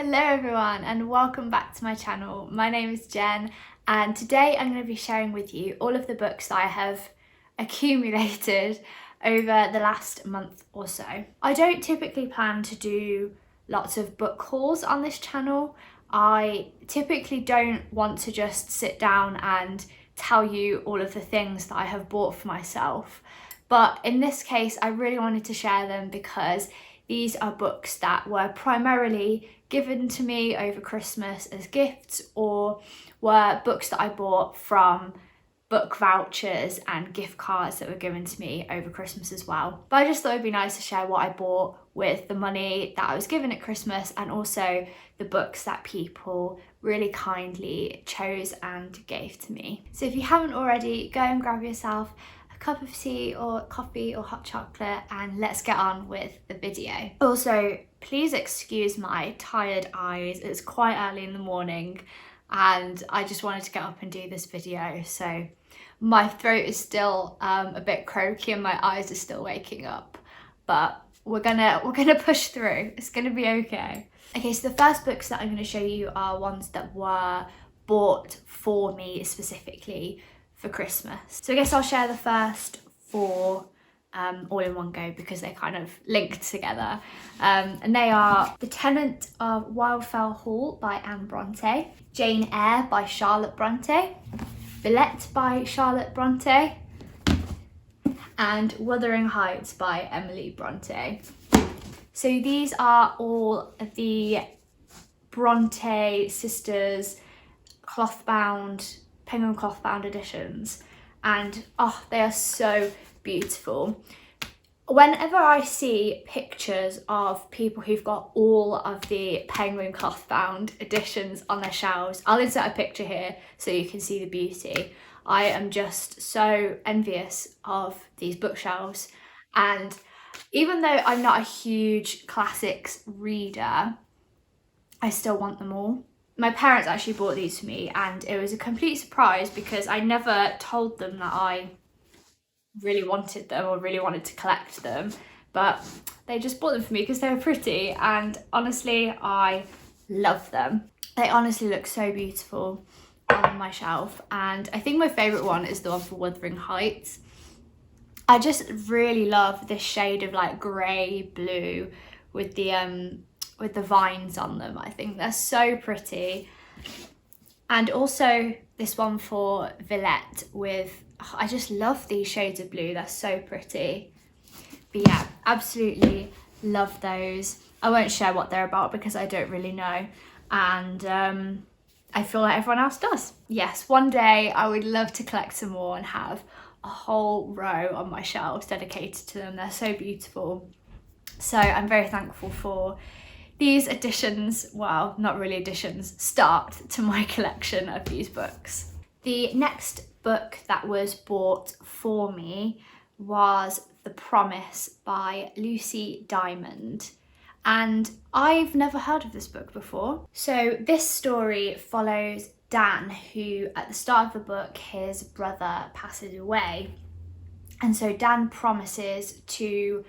Hello everyone and welcome back to my channel. My name is Jen and today I'm going to be sharing with you all of the books that I have accumulated over the last month or so. I don't typically plan to do lots of book hauls on this channel. I typically don't want to just sit down and tell you all of the things that I have bought for myself. But in this case, I really wanted to share them because these are books that were primarily given to me over Christmas as gifts, or were books that I bought from book vouchers and gift cards that were given to me over Christmas as well. But I just thought it'd be nice to share what I bought with the money that I was given at Christmas, and also the books that people really kindly chose and gave to me. So if you haven't already, go and grab yourself cup of tea or coffee or hot chocolate and let's get on with the video. Also, please excuse my tired eyes. It's quite early in the morning and I just wanted to get up and do this video, so my throat is still a bit croaky and my eyes are still waking up, but we're gonna push through. It's gonna be okay. Okay, so the first books that I'm going to show you are ones that were bought for me specifically for Christmas. So I guess I'll share the first four all in one go because they kind of linked together. And they are The Tenant of Wildfell Hall by Anne Bronte, Jane Eyre by Charlotte Bronte, Villette by Charlotte Bronte, and Wuthering Heights by Emily Bronte. So these are all the Bronte sisters penguin cloth bound editions, and oh, they are so beautiful. Whenever I see pictures of people who've got all of the penguin cloth bound editions on their shelves, I'll insert a picture here so you can see the beauty. I am just so envious of these bookshelves, and even though I'm not a huge classics reader, I still want them all. My parents actually bought these for me and it was a complete surprise because I never told them that I really wanted them or really wanted to collect them, but they just bought them for me because they were pretty, and honestly I love them. They honestly look so beautiful on my shelf, and I think my favourite one is the one for Wuthering Heights. I just really love this shade of like grey blue with the vines on them. I think they're so pretty. And also this one for Villette I just love these shades of blue, they're so pretty. But yeah, absolutely love those. I won't share what they're about because I don't really know, and I feel like everyone else does. Yes, one day I would love to collect some more and have a whole row on my shelves dedicated to them. They're so beautiful. So I'm very thankful for these additions, well, not really additions, start to my collection of these books. The next book that was bought for me was The Promise by Lucy Diamond. And I've never heard of this book before. So this story follows Dan, who at the start of the book, his brother passes away. And so Dan promises to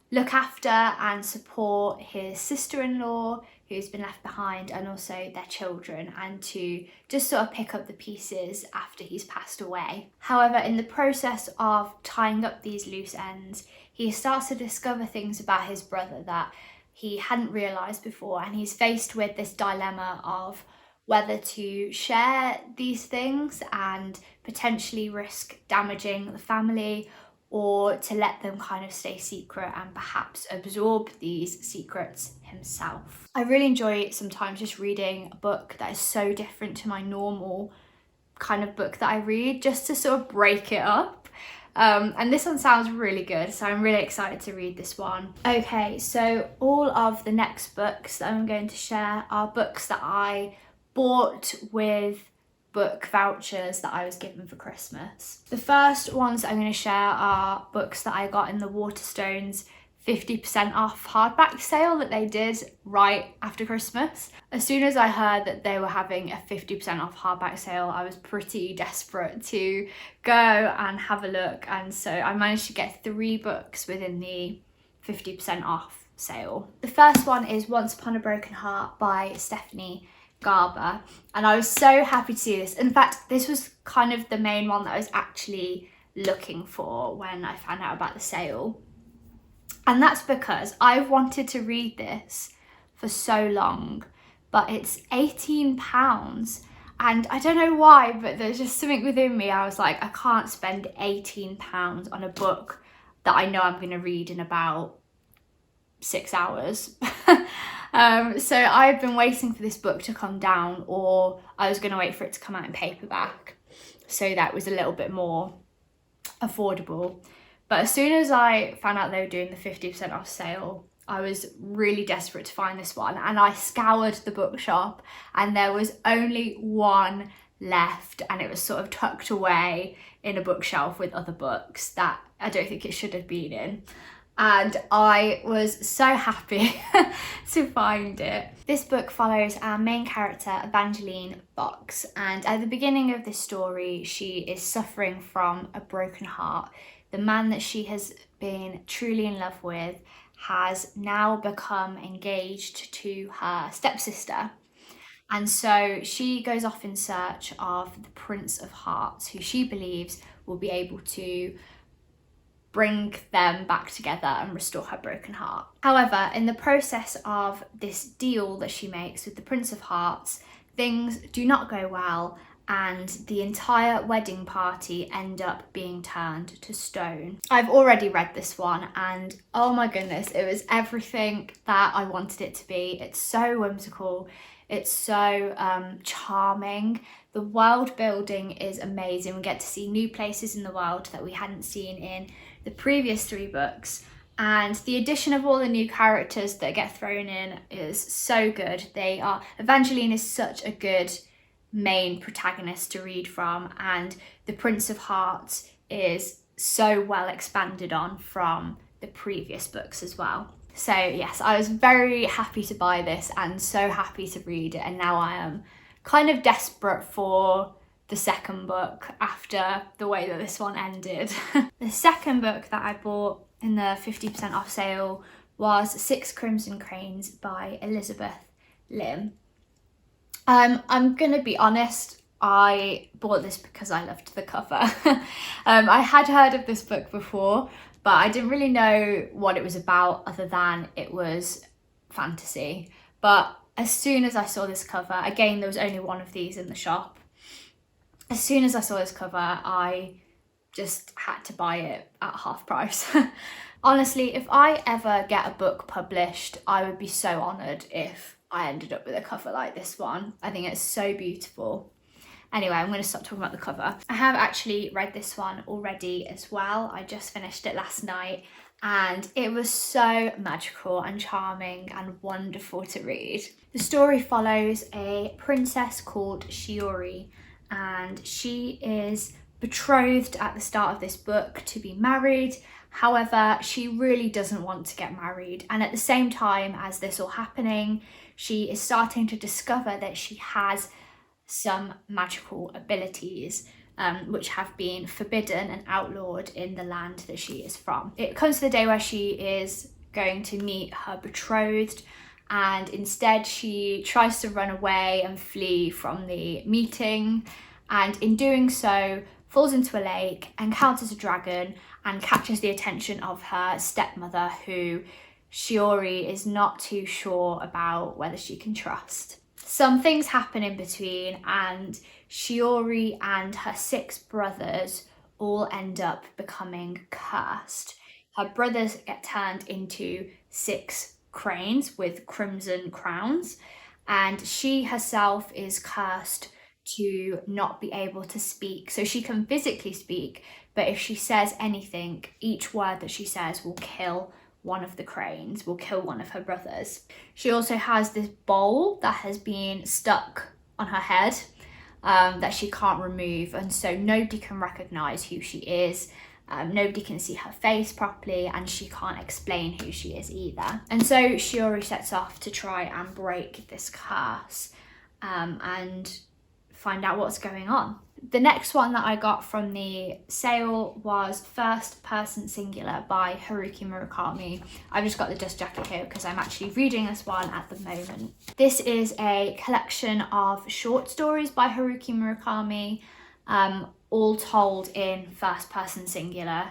look after and support his sister-in-law who's been left behind, and also their children, and to just sort of pick up the pieces after he's passed away. However, in the process of tying up these loose ends, he starts to discover things about his brother that he hadn't realised before, and he's faced with this dilemma of whether to share these things and potentially risk damaging the family, or to let them kind of stay secret and perhaps absorb these secrets himself. I really enjoy sometimes just reading a book that is so different to my normal kind of book that I read, just to sort of break it up. And this one sounds really good, so I'm really excited to read this one. Okay, so all of the next books that I'm going to share are books that I bought with book vouchers that I was given for Christmas. The first ones that I'm going to share are books that I got in the Waterstones 50% off hardback sale that they did right after Christmas. As soon as I heard that they were having a 50% off hardback sale, I was pretty desperate to go and have a look, and so I managed to get 3 books within the 50% off sale. The first one is Once Upon a Broken Heart by Stephanie Garber, and I was so happy to see this. In fact, this was kind of the main one that I was actually looking for when I found out about the sale. And that's because I've wanted to read this for so long, but it's £18. And I don't know why, but there's just something within me. I was like, I can't spend £18 on a book that I know I'm going to read in about 6 hours. So I've been waiting for this book to come down, or I was going to wait for it to come out in paperback, so that was a little bit more affordable. But as soon as I found out they were doing the 50% off sale, I was really desperate to find this one, and I scoured the bookshop and there was only one left, and it was sort of tucked away in a bookshelf with other books that I don't think it should have been in. And I was so happy to find it. This book follows our main character, Evangeline Box, and at the beginning of this story, she is suffering from a broken heart. The man that she has been truly in love with has now become engaged to her stepsister. And so she goes off in search of the Prince of Hearts, who she believes will be able to bring them back together and restore her broken heart. However, in the process of this deal that she makes with the Prince of Hearts, things do not go well, and the entire wedding party end up being turned to stone. I've already read this one, and oh my goodness, it was everything that I wanted it to be. It's so whimsical, it's so charming. The world building is amazing. We get to see new places in the world that we hadn't seen in the previous 3 books, and the addition of all the new characters that get thrown in is so good. Evangeline is such a good main protagonist to read from, and the Prince of Hearts is so well expanded on from the previous books as well. So yes, I was very happy to buy this and so happy to read it, and now I am kind of desperate for the second book after the way that this one ended. The second book that I bought in the 50% off sale was 6 Crimson Cranes by Elizabeth Lim. I'm gonna be honest, I bought this because I loved the cover. I had heard of this book before, but I didn't really know what it was about other than it was fantasy. But as soon as I saw this cover, again, there was only one of these in the shop. As soon as I saw this cover, I just had to buy it at half price. Honestly, if I ever get a book published, I would be so honoured if I ended up with a cover like this one. I think it's so beautiful. Anyway, I'm going to stop talking about the cover. I have actually read this one already as well. I just finished it last night, and it was so magical and charming and wonderful to read. The story follows a princess called Shiori, and she is betrothed at the start of this book to be married. However, she really doesn't want to get married, and at the same time as this all happening, she is starting to discover that she has some magical abilities which have been forbidden and outlawed in the land that she is from. It comes to the day where she is going to meet her betrothed, and instead she tries to run away and flee from the meeting, and in doing so falls into a lake, encounters a dragon, and catches the attention of her stepmother, who Shiori is not too sure about whether she can trust. Some things happen in between, and Shiori and her 6 brothers all end up becoming cursed. Her brothers get turned into 6 cranes with crimson crowns, and she herself is cursed to not be able to speak. So she can physically speak, but if she says anything, each word that she says will kill one of the cranes, will kill one of her brothers. She also has this bowl that has been stuck on her head that she can't remove, and so nobody can recognize who she is. Nobody can see her face properly, and she can't explain who she is either. And so Shiori sets off to try and break this curse and find out what's going on. The next one that I got from the sale was First Person Singular by Haruki Murakami. I've just got the dust jacket here because I'm actually reading this one at the moment. This is a collection of short stories by Haruki Murakami, all told in first person singular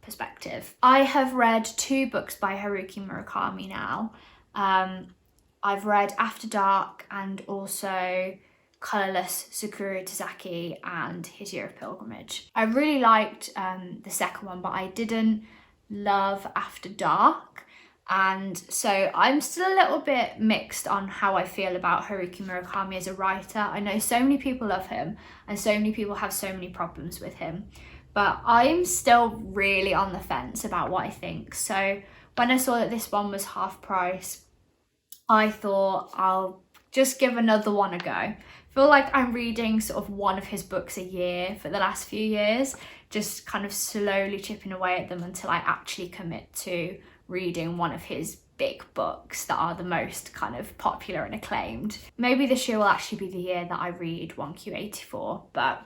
perspective. I have read 2 books by Haruki Murakami now. I've read After Dark and also Colourless Sakura Tazaki and His Year of Pilgrimage. I really liked the second one, but I didn't love After Dark, and so I'm still a little bit mixed on how I feel about Haruki Murakami as a writer. I know so many people love him and so many people have so many problems with him, but I'm still really on the fence about what I think. So when I saw that this one was half price, I thought I'll just give another one a go. I feel like I'm reading sort of one of his books a year for the last few years, just kind of slowly chipping away at them until I actually commit to reading one of his big books that are the most kind of popular and acclaimed. Maybe this year will actually be the year that I read 1Q84, but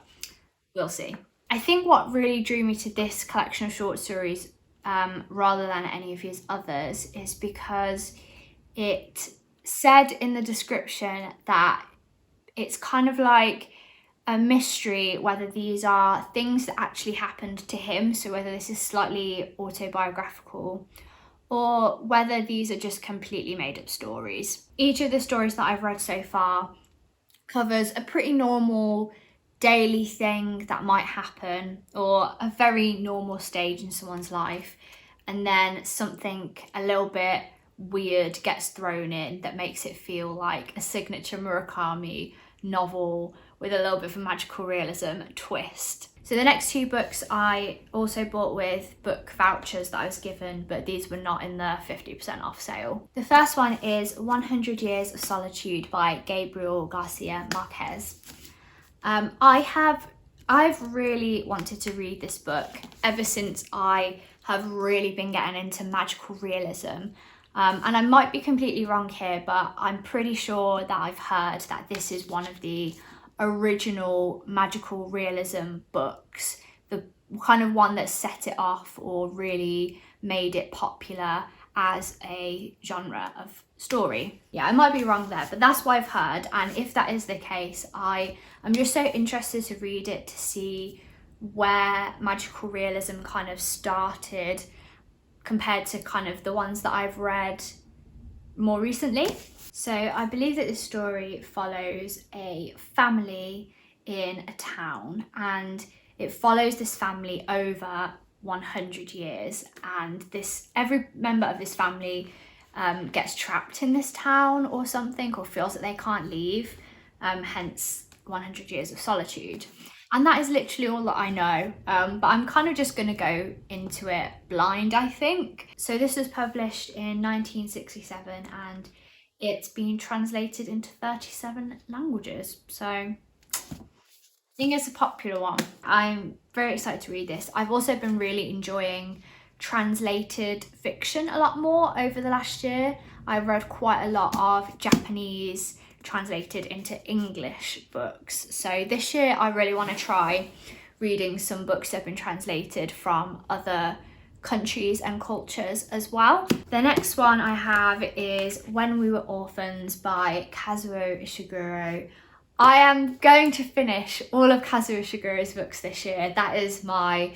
we'll see. I think what really drew me to this collection of short stories, rather than any of his others, is because it said in the description that it's kind of like a mystery whether these are things that actually happened to him, so whether this is slightly autobiographical, or whether these are just completely made up stories. Each of the stories that I've read so far covers a pretty normal daily thing that might happen, or a very normal stage in someone's life, and then something a little bit weird gets thrown in that makes it feel like a signature Murakami novel with a little bit of a magical realism twist. So the next 2 books I also bought with book vouchers that I was given, but these were not in the 50% off sale. The first one is 100 Years of Solitude by Gabriel Garcia Marquez. I've really wanted to read this book ever since I have really been getting into magical realism. And I might be completely wrong here, but I'm pretty sure that I've heard that this is one of the original magical realism books, the kind of one that set it off or really made it popular as a genre of story. Yeah, I might be wrong there, but that's what I've heard. And if that is the case, I'm just so interested to read it, to see where magical realism kind of started compared to kind of the ones that I've read more recently. So I believe that this story follows a family in a town, and it follows this family over 100 years, and every member of this family gets trapped in this town or something, or feels that they can't leave, hence 100 Years of Solitude. And that is literally all that I know, but I'm kind of just going to go into it blind, I think. So this was published in 1967 and it's been translated into 37 languages. So I think it's a popular one. I'm very excited to read this. I've also been really enjoying translated fiction a lot more over the last year. I've read quite a lot of Japanese translated into English books. So this year I really want to try reading some books that have been translated from other countries and cultures as well. The next one I have is When We Were Orphans by Kazuo Ishiguro. I am going to finish all of Kazuo Ishiguro's books this year. That is my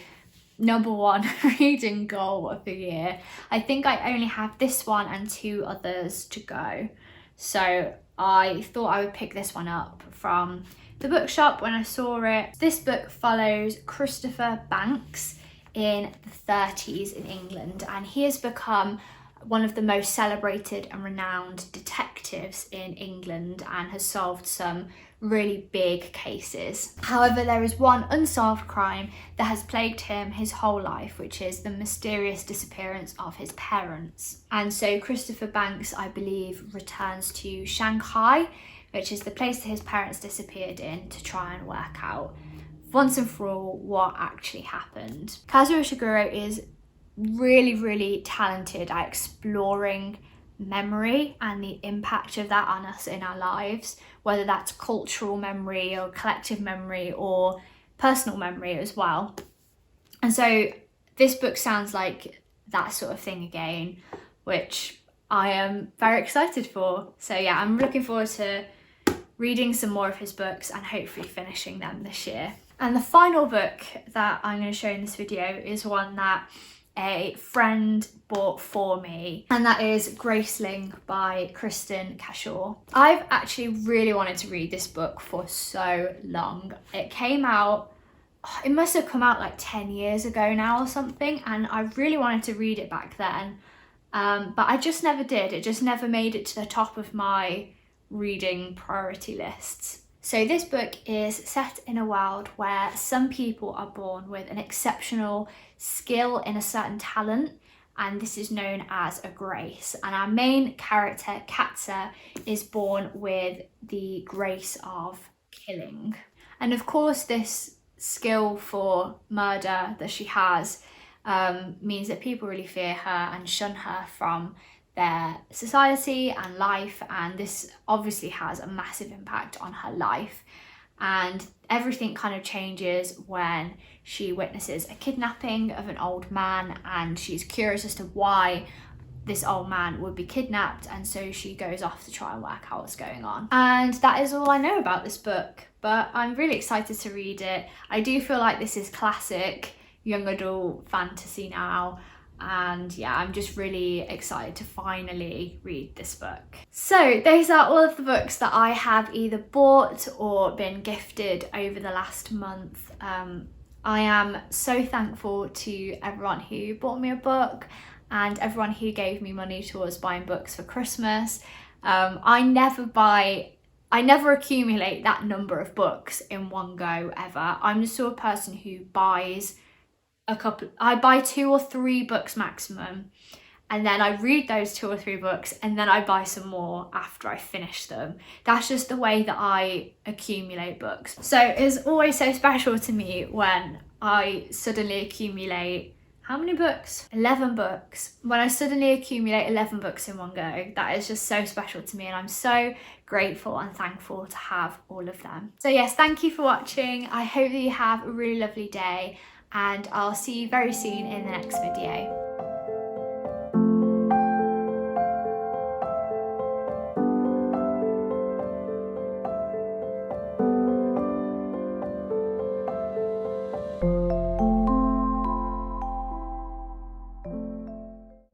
number 1 reading goal of the year. I think I only have this one and 2 others to go. So I thought I would pick this one up from the bookshop when I saw it. This book follows Christopher Banks in the 30s in England, and he has become one of the most celebrated and renowned detectives in England and has solved some really big cases. However, there is one unsolved crime that has plagued him his whole life, which is the mysterious disappearance of his parents. And so Christopher Banks, I believe, returns to Shanghai, which is the place that his parents disappeared in, to try and work out once and for all what actually happened. Kazuo Ishiguro is really talented at exploring memory and the impact of that on us in our lives, whether that's cultural memory or collective memory or personal memory as well. And so this book sounds like that sort of thing again, which I am very excited for. So yeah, I'm looking forward to reading some more of his books and hopefully finishing them this year. And the final book that I'm going to show in this video is one that a friend bought for me, and that is Graceling by Kristen Cashore. I've actually really wanted to read this book for so long. It came out, it must have come out like 10 years ago now or something, and I really wanted to read it back then, but I just never did. It just never made it to the top of my reading priority lists. So this book is set in a world where some people are born with an exceptional skill in a certain talent, and this is known as a grace. And our main character, Katza, is born with the grace of killing. And of course, this skill for murder that she has means that people really fear her and shun her from their society and life, and this obviously has a massive impact on her life. And everything kind of changes when she witnesses a kidnapping of an old man, and she's curious as to why this old man would be kidnapped, and so she goes off to try and work out what's going on. And that is all I know about this book, but I'm really excited to read it. I do feel like this is classic young adult fantasy now, and yeah, I'm just really excited to finally read this book. So those are all of the books that I have either bought or been gifted over the last month. I am so thankful to everyone who bought me a book and everyone who gave me money towards buying books for Christmas. I never accumulate that number of books in one go ever. I'm the sort of person who buys I buy 2 or 3 books maximum, and then I read those 2 or 3 books, and then I buy some more after I finish them. That's just the way that I accumulate books. So it's always so special to me when I suddenly accumulate, how many books? 11 books. When I suddenly accumulate 11 books in one go, that is just so special to me, and I'm so grateful and thankful to have all of them. So yes, thank you for watching. I hope that you have a really lovely day, and I'll see you very soon in the next video.